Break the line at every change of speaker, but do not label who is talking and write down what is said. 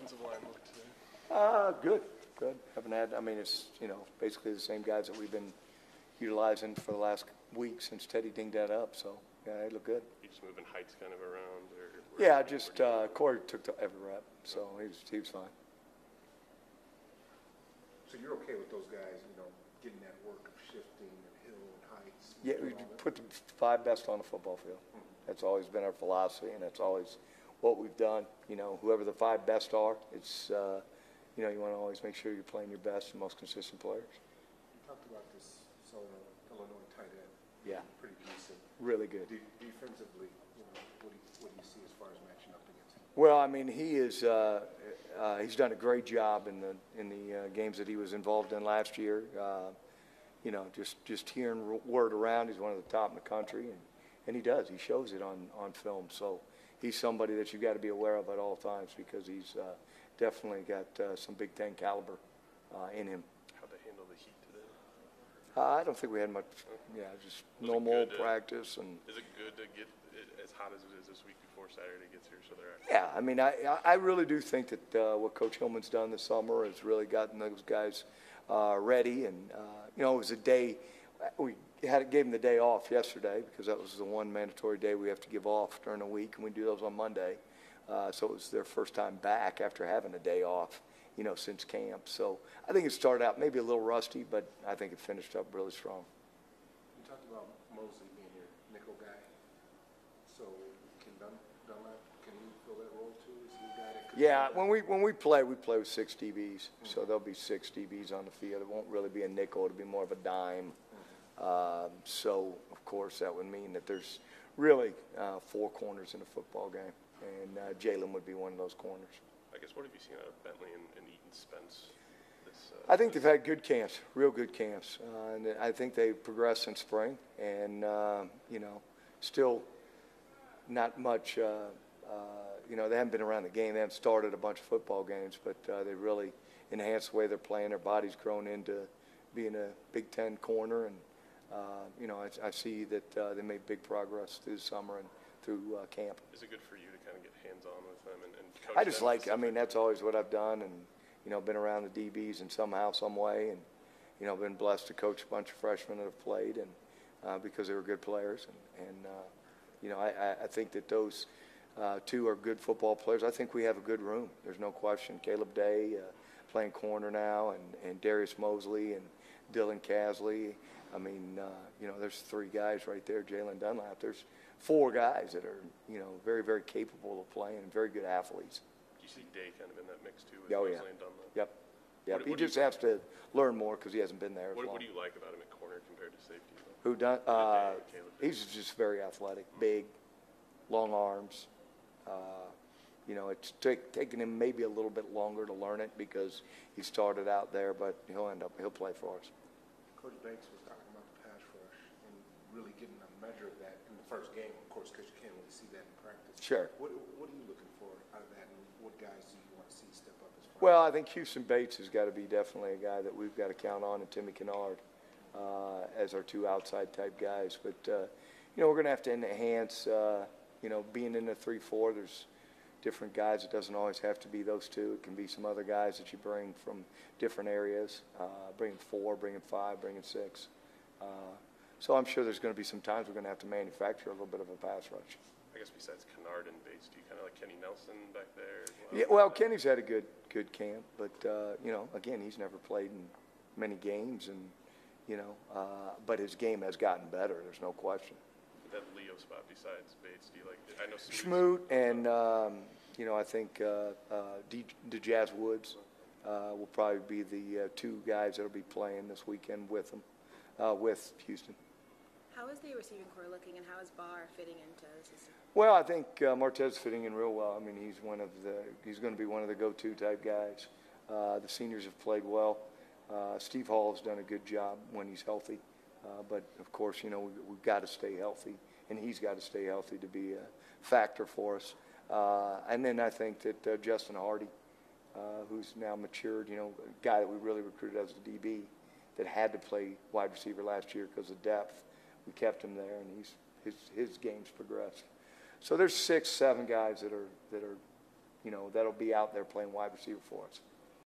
offensive line look today?
Good. Haven't had, I mean, it's, basically the same guys that we've been utilizing for the last week since Teddy dinged that up. So, yeah, they look good.
You just moving heights kind of around?
Yeah, just Corey took every rep, so he was fine.
So you're okay with those guys, getting that work of shifting and hill and heights?
Yeah, we put the 5 best on the football field. That's always been our philosophy, and that's always what we've done. Whoever the 5 best are, it's, you want to always make sure you're playing your best and most consistent players.
You talked about this Illinois tight end.
Yeah.
Pretty decent.
Really good.
Defensively, what do you see as far as matching up against him?
Well, I mean, he is. He's done a great job in the games that he was involved in last year. Just hearing word around, he's one of the top in the country, and he does. He shows it on film. So he's somebody that you've got to be aware of at all times because he's definitely got some Big Ten caliber in him.
How'd they handle the heat today?
I don't think we had much. Yeah, just normal practice. And
is it good to get as hot as it is this week before Saturday gets here? So they're
yeah, I mean, I really do think that what Coach Hillman's done this summer has really gotten those guys ready. And it was a day we gave them the day off yesterday because that was the one mandatory day we have to give off during the week, and we do those on Monday. So it was their first time back after having a day off, since camp. So I think it started out maybe a little rusty, but I think it finished up really strong.
You talked about Mosley being your nickel guy. So can Dunlap, can he fill that role too? Is he a guy that could?
Yeah, when we play with 6 DBs. So there'll be 6 DBs on the field. It won't really be a nickel. It'll be more of a dime. So, of course, that would mean that there's really 4 corners in a football game. And Jalen would be one of those corners.
I guess what have you seen out of Bentley and Eaton Spence?
I think they've had good camps, real good camps. And I think they progressed in spring. And, still not much, they haven't been around the game. They haven't started a bunch of football games, but they really enhanced the way they're playing. Their body's grown into being a Big Ten corner. And, I see that they made big progress through the summer and through camp.
Is it good for you to kind of get hands-on with them and coach
I just
them?
That's always what I've done, and, been around the DBs in somehow, some way, and, been blessed to coach a bunch of freshmen that have played, and because they were good players, and I think that those 2 are good football players. I think we have a good room. There's no question. Caleb Day playing corner now, and Darius Mosley and Dylan Casley. I mean, there's 3 guys right there. Jalen Dunlap. There's 4 guys that are, very, very capable of playing and very good athletes.
Do you see Day kind of in that mix too? With
Oh, yeah.
Mosley and Dunlap?
Yep. He just has to learn more because he hasn't been there as long.
What do you like about him at corner compared to safety?
Who done? He's just very athletic, big, long arms. It's taken him maybe a little bit longer to learn it because he started out there, but he'll play for us.
Coach Banks was talking about the pass rush and really getting a measure of that in the first game, of course, because you can't really see that in practice.
Sure.
What are you looking for out of that, and what guys do you want to see step up as far?
Well, I think Houston Bates has got to be definitely a guy that we've got to count on, and Timmy Kennard as our 2 outside type guys. But we're going to have to enhance. Being in the 3-4, there's different guys. It doesn't always have to be those 2. It can be some other guys that you bring from different areas. Bringing 4, bringing 5, bringing 6. So I'm sure there's going to be some times we're going to have to manufacture a little bit of a pass rush.
I guess besides Kennard and Bates, do you kind of like Kenny Nelson back there as well?
Yeah, well, Kenny's had a good camp, but again, he's never played in many games, and but his game has gotten better. There's no question.
That Leo spot besides Bates, do you like? I know
Schmoot and I think DeJazz Woods will probably be the 2 guys that'll be playing this weekend with them, with Houston.
How is the receiving core looking, and how is Barr fitting into the system?
Well, I think Martez fitting in real well. I mean, he's going to be one of the go-to type guys. The seniors have played well. Steve Hall has done a good job when he's healthy. But, of course, we've got to stay healthy, and he's got to stay healthy to be a factor for us. And then I think that Justin Hardy, who's now matured, a guy that we really recruited as a DB that had to play wide receiver last year because of depth. We kept him there, and his game's progressed. So there's 6, 7 guys that are that'll be out there playing wide receiver for us.